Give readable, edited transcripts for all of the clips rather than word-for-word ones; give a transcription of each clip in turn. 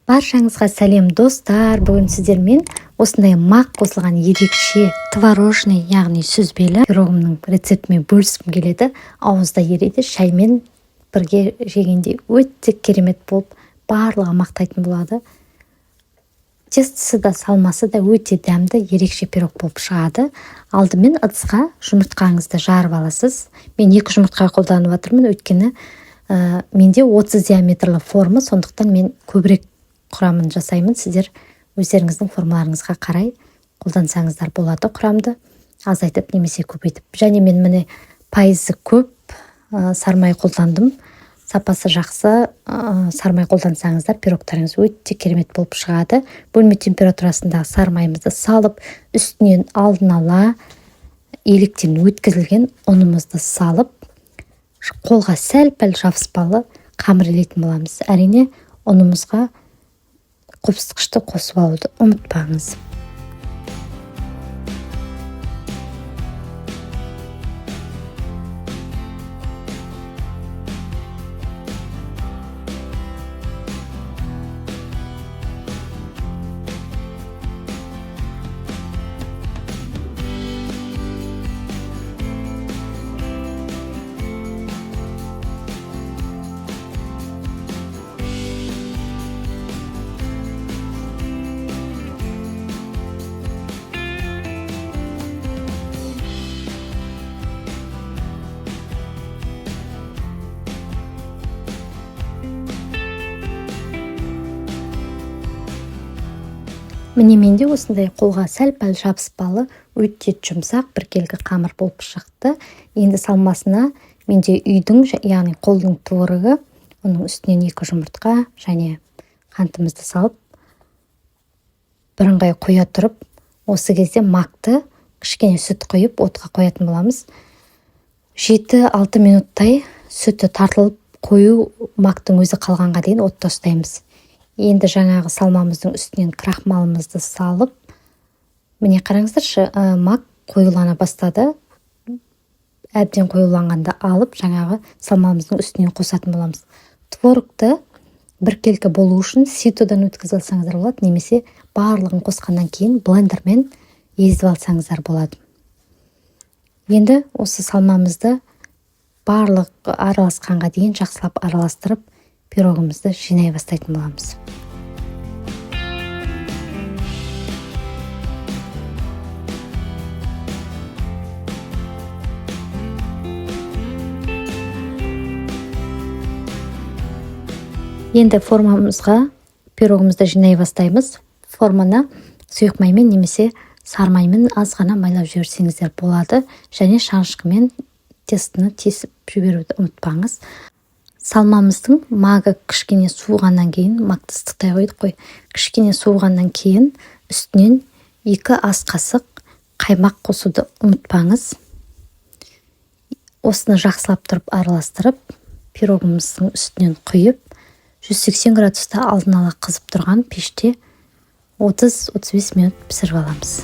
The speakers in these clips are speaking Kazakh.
Баршаңызға сәлем достар. Бүгін сіздермен осындай мақ қосылған ерекше творожный, яғни сүзбелі пирогымның рецептімен бөліскім келеді. Ауызда ерейді, шаймен бірге жегенде өте керемет болып, барлығы мақтайтын болады. Тестісі да салмасы да өте дәмді, ерекше пирог болып шығады. Алдымен ыдысқа жұмыртқаңызды жарып аласыз. Мен 2 жұмыртқа қолданып жатырмын, өйткені менде 30 диаметрлі форма, сондықтан мен көбірек құрамын жасаймын. Сіздер өздеріңіздің формаларыңызға қарай қолдансаңыздар болады. Құрамды азайтып немесе көбейтіп. Және мен міне пайызы көп сармай қолдандым. Сапасы жақсы, сармай қолдансаңыздар пирогтарыңыз өте керемет болып шығады. Бөлме температурасындағы сармайымызды салып, үстінен алдын ала електен өткізілген ұнымызды салып, қолға сәл-пәл жабыспалы қамыр илейтін боламыз. Әрине, ұнымызға қопсытқышты қосып алуды ұмытпаңыз. Міне менде осындай қолға сәл-пәл жабыспалы, өте жұмсақ біркелкі қамыр болып шықты. Енді салмасына менде үйдің, яғни қолдың творығы, оның үстінен 2 жұмыртқа және қантымызды салып, бірыңғай қоя тұрып, осы кезде мақты кішкене сүт құйып отқа қоятын боламыз. 7-6 минуттай сүті тартылып қою мақтың өзі қалғанға дейін отта ұстаймыз. Енді жаңағы салмамыздың үстінен крахмалымызды салып, міне қараңыздаршы, мақ қоюлана бастады. Әбден қоюланғанда алып, жаңағы салмамыздың үстінен қосатын боламыз. Творогты біркелкі болу үшін ситодан өткізіп алсаңыздар болады, немесе барлығын қосқаннан кейін блендермен езіп алсаңыздар болады. Енді осы салмамызды барлық араласқанға дейін жақсылап араластырып, пирогымызды жинай бастайтын боламыз. Енді формамызға пирогымызды жинай бастаймыз. Форманы сұйық маймен немесе сармаймен аз ғана майлап жіберсеңіздер болады. Және шанышқымен тестіні тесіп жіберуді ұмытпаңыз. Салмамыздың мағы кішкене суығаннан кейін, макты ыстықтай қойдық қой, кішкене суығаннан кейін үстінен 2 ас қасық қаймақ қосуды ұмытпаңыз. Осыны жақсылап тұрып араластырып, пирогымыздың үстінен құйып, 180 градуста алдын ала қызып тұрған пеште 30-35 минут пісіріп аламыз.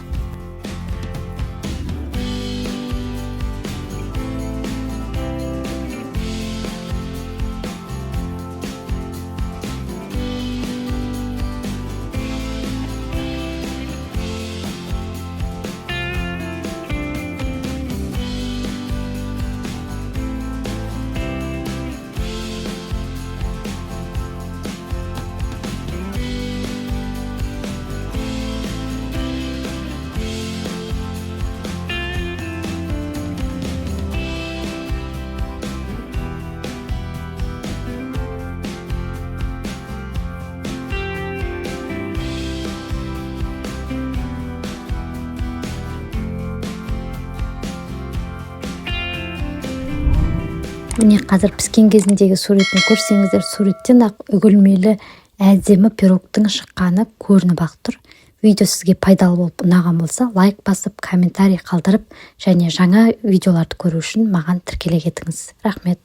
Міне қазір піскен кезіндегі суретін көрсеңіздер, суреттен ақ үгілмелі әдемі пирогтың шыққаны көрініп ақ тұр. Видео сізге пайдалы болып ұнаған болса, лайк басып, комментарий қалдырып, және жаңа видеоларды көру үшін маған тіркеле кетіңіз. Рахмет.